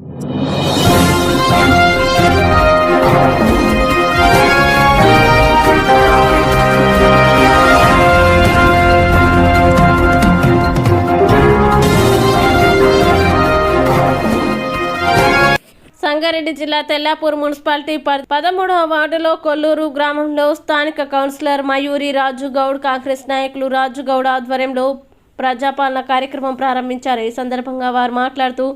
సంగారెడ్డి జిల్లా తెల్లాపూర్ మున్సిపాలిటీ 13వ వార్డులో కొల్లూరు గ్రామంలో స్థానిక కౌన్సిలర్ మయూరి రాజు గౌడ్ కాంగ్రెస్ నాయకులు రాజు గౌడ్ ఆధ్వర్యంలో ప్రజాపాలన కార్యక్రమం ప్రారంభించారు. ఈ సందర్భంగా వారు మాట్లాడుతూ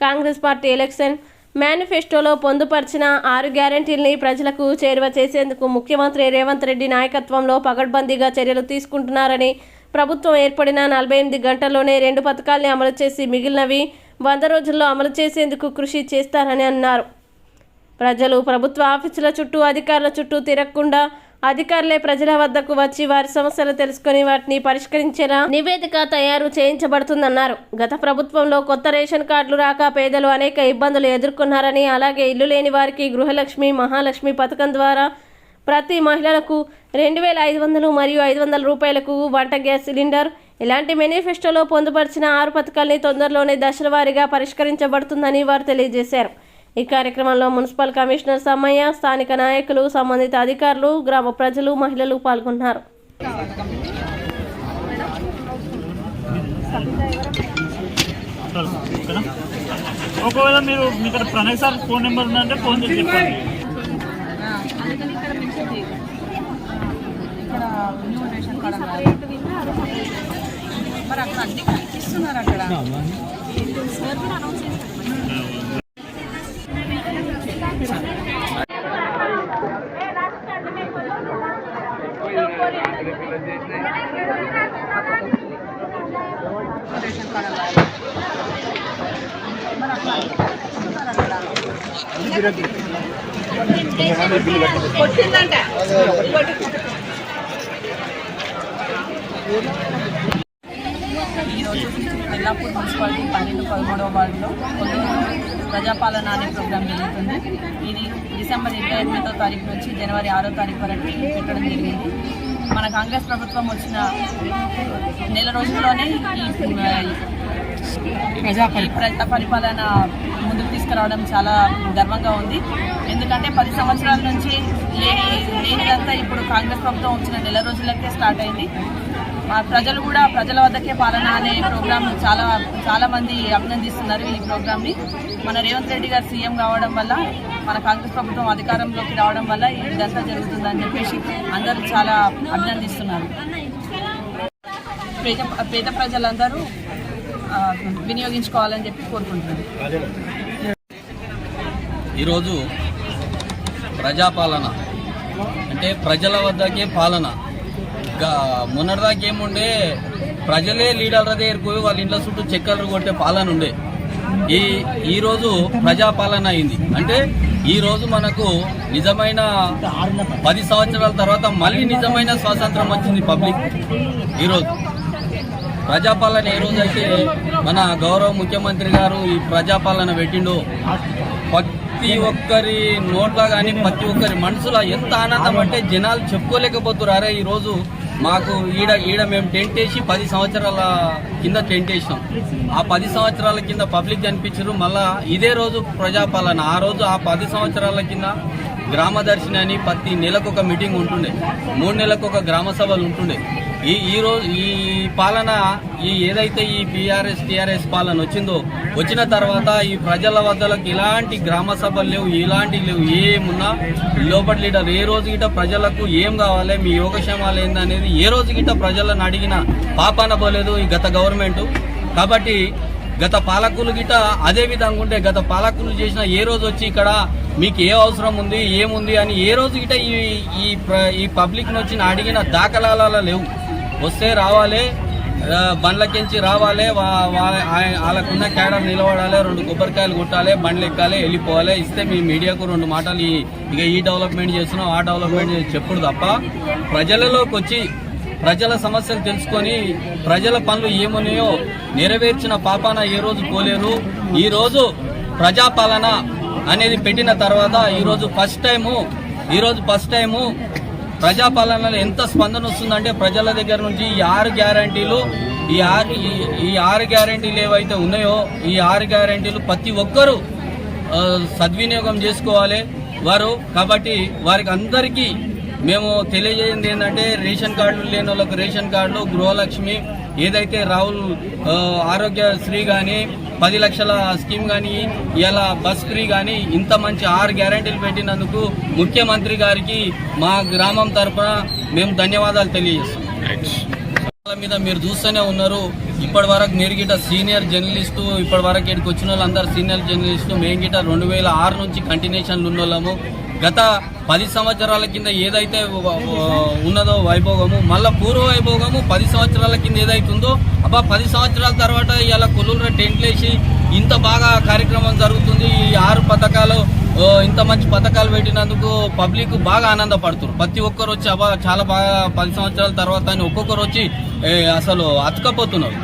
కాంగ్రెస్ పార్టీ ఎలక్షన్ మేనిఫెస్టోలో పొందుపరిచిన 6 గ్యారెంటీల్ని ప్రజలకు చేరువ చేసేందుకు ముఖ్యమంత్రి రేవంత్ రెడ్డి నాయకత్వంలో పకడ్బందీగా చర్యలు తీసుకుంటున్నారని, ప్రభుత్వం ఏర్పడిన 48 గంటల్లోనే 2 పథకాల్ని అమలు చేసి మిగిలినవి 100 రోజుల్లో అమలు చేసేందుకు కృషి చేస్తారని అన్నారు. ప్రజలు ప్రభుత్వ ఆఫీసుల చుట్టూ, అధికారుల చుట్టూ తిరగకుండా అధికారులే ప్రజల వద్దకు వచ్చి వారి సమస్యలు తెలుసుకుని వాటిని పరిష్కరించేలా నివేదిక తయారు చేయించబడుతుందన్నారు. గత ప్రభుత్వంలో కొత్త రేషన్ కార్డులు రాక పేదలు అనేక ఇబ్బందులు ఎదుర్కొన్నారని, అలాగే ఇల్లు లేని వారికి గృహలక్ష్మి, మహాలక్ష్మి పథకం ద్వారా ప్రతి మహిళలకు 2500 మరియు 500 రూపాయలకు వంట గ్యాస్ సిలిండర్ ఇలాంటి మేనిఫెస్టోలో పొందుపరిచిన 6 పథకాల్ని తొందరలోనే దశల వారీగా పరిష్కరించబడుతుందని వారు తెలియజేశారు. ఈ కార్యక్రమంలో మున్సిపల్ కమిషనర్ సమ్మయ్య, స్థానిక నాయకులు, సంబంధిత అధికారులు, గ్రామ ప్రజలు, మహిళలు పాల్గొన్నారు. ఒకవేళ మీరు మీకు ప్రణయ్ సార్ ఫోన్ నెంబర్ ఉందంటే ఫోన్ చేసి చెప్పండి. మరి అక్కడ అన్ని కల్పిస్తున్నారు. అక్కడ రేషన్ కార్డు మరి అక్కడ కొట్టిందంట. ఈరోజు తెల్లాపూర్ మున్సిపాలిటీ 13వ వార్డులో కొల్లూరు ప్రజాపాలన అనే ప్రోగ్రాం జరుగుతుంది. ఇది డిసెంబర్ 28వ తారీఖు నుంచి జనవరి 6వ తారీఖు వరకు పెట్టడం జరిగింది. మన కాంగ్రెస్ ప్రభుత్వం వచ్చిన నెల రోజుల్లోనే ఈ ప్రజా పరిపాలన ముందుకు తీసుకురావడం చాలా గర్వంగా ఉంది. ఎందుకంటే 10 సంవత్సరాల నుంచి లేనిదంతా ఇప్పుడు కాంగ్రెస్ ప్రభుత్వం వచ్చిన నెల రోజులకే స్టార్ట్ అయింది. ప్రజలు కూడా ప్రజల వద్దకే పాలన అనే ప్రోగ్రాం చాలా మంది అభినందిస్తున్నారు. ఈ ప్రోగ్రాంని మన రేవంత్ రెడ్డి గారు సీఎం కావడం వల్ల, మన కాంగ్రెస్ ప్రభుత్వం అధికారంలోకి రావడం వల్ల ఇదంతా జరుగుతుందని చెప్పేసి అందరూ చాలా అభినందిస్తున్నారు. పేద ప్రజలందరూ వినియోగించుకోవాలని చెప్పి కోరుకుంటున్నారు. ఈరోజు ప్రజాపాలన అంటే ప్రజల వద్దకే పాలన. మొన్నటిదాకా ఏముండే ప్రజలే లీడర్ల దగ్గరికి పోయి వాళ్ళ ఇంట్లో చుట్టూ చెక్కలు కొట్టే పాలన ఉండే. ఈరోజు ప్రజాపాలన అయింది. అంటే ఈరోజు మనకు నిజమైన 10 సంవత్సరాల తర్వాత మళ్ళీ నిజమైన స్వాతంత్రం వచ్చింది పబ్లిక్. ఈరోజు ప్రజాపాలన ఏ రోజైతే మన గౌరవ ముఖ్యమంత్రి గారు ఈ ప్రజాపాలన పెట్టిండో ప్రతి ఒక్కరి నోట్ల కానీ ప్రతి ఒక్కరి మనసులో ఎంత ఆనందం అంటే జనాలు చెప్పుకోలేకపోతున్నారు. ఈరోజు మాకు ఈడ మేము టెంట్ వేసి 10 సంవత్సరాల కింద టెంట్ వేసినాం. ఆ 10 సంవత్సరాల కింద పబ్లిక్ కనిపించారు. మళ్ళా ఇదే రోజు ప్రజాపాలన. ఆ రోజు ఆ 10 సంవత్సరాల కింద గ్రామదర్శిని అని ప్రతి నెలకు ఒక మీటింగ్ ఉంటుండే, 3 నెలలకు ఒక గ్రామ సభలు ఉంటుండే. ఈ పాలన ఏదైతే ఈ టీఆర్ఎస్ పాలన వచ్చిన తర్వాత ఈ ప్రజల వద్దలకు ఇలాంటి గ్రామ సభలు లేవు, ఇలాంటివి లేవు. ఏమున్నా లోపల లీడర్ ఏ రోజు గిట్ట ప్రజలకు ఏం కావాలి, మీ యోగక్షేమాలు ఏందనేది ఏ రోజు గిట్ట ప్రజలను అడిగిన పాపాన పోలేదు ఈ గత గవర్నమెంట్. కాబట్టి గత పాలకులు గిట్ట అదే విధంగా ఉంటే గత పాలకులు చేసిన ఏ రోజు వచ్చి ఇక్కడ మీకు ఏ అవసరం ఉంది ఏముంది అని ఏ రోజు గిట్ట ఈ పబ్లిక్ ను వచ్చి అడిగిన దాఖలాల లేవు. వస్తే రావాలి, బండ్లకించి రావాలి, వాళ్ళకున్న క్యాడర్ నిలబడాలి, 2 కొబ్బరికాయలు కొట్టాలి, బండ్లు ఎక్కాలి, వెళ్ళిపోవాలి. ఇస్తే మీ మీడియాకు 2 మాటలు ఇక ఈ డెవలప్మెంట్ చేస్తున్నాం ఆ డెవలప్మెంట్ చెప్పుడు తప్ప ప్రజలలోకి వచ్చి ప్రజల సమస్యలు తెలుసుకొని ప్రజల పనులు ఏమున్నాయో నెరవేర్చిన పాపాన ఏ రోజు పోలేరు. ఈరోజు ప్రజాపాలన అనేది పెట్టిన తర్వాత ఈరోజు ఫస్ట్ టైము ప్రజాపాలనలో ఎంత స్పందన వస్తుందంటే ప్రజల దగ్గర నుంచి ఈ 6 గ్యారంటీలు ఈ 6 గ్యారంటీలు ఏవైతే ఉన్నాయో ఈ 6 గ్యారంటీలు ప్రతి ఒక్కరూ సద్వినియోగం చేసుకోవాలి వారు. కాబట్టి వారికి అందరికీ మేము తెలియజేయండి ఏంటంటే రేషన్ కార్డులు లేని వాళ్ళకు రేషన్ కార్డులు, గృహలక్ష్మి, ఏదైతే రాహుల్ ఆరోగ్యశ్రీ కానీ 10 లక్షల స్కీమ్ కానీ, ఇలా బస్ ఫ్రీ కానీ, ఇంత మంచి 6 గ్యారంటీలు పెట్టినందుకు ముఖ్యమంత్రి గారికి మా గ్రామం తరఫున మేము ధన్యవాదాలు తెలియజేస్తాం. మీద మీరు చూస్తూనే ఉన్నారు, ఇప్పటి వరకు మీరు గిట్ట సీనియర్ జర్నలిస్టు, ఇప్పటి వరకు ఇక్కడికి వచ్చిన వాళ్ళందరూ సీనియర్ జర్నలిస్టు. మేము గిట్ట 2006 నుంచి కంటిన్యూషన్లు ఉన్న వాళ్ళము. గత 10 సంవత్సరాల కింద ఏదైతే ఉన్నదో వైభోగము, మళ్ళా పూర్వ వైభోగము 10 సంవత్సరాల కింద ఏదైతుందో 10 సంవత్సరాల తర్వాత ఇలా కొల్లూరులో టెంట్లేసి ఇంత బాగా కార్యక్రమం జరుగుతుంది. ఈ 6 పథకాలు, ఇంత మంచి పథకాలు పెట్టినందుకు పబ్లిక్ బాగా ఆనందపడుతున్నారు. ప్రతి ఒక్కరు వచ్చి చాలా బాగా 10 సంవత్సరాల తర్వాత అని ఒక్కొక్కరు వచ్చి అసలు అతకపోతున్నారు.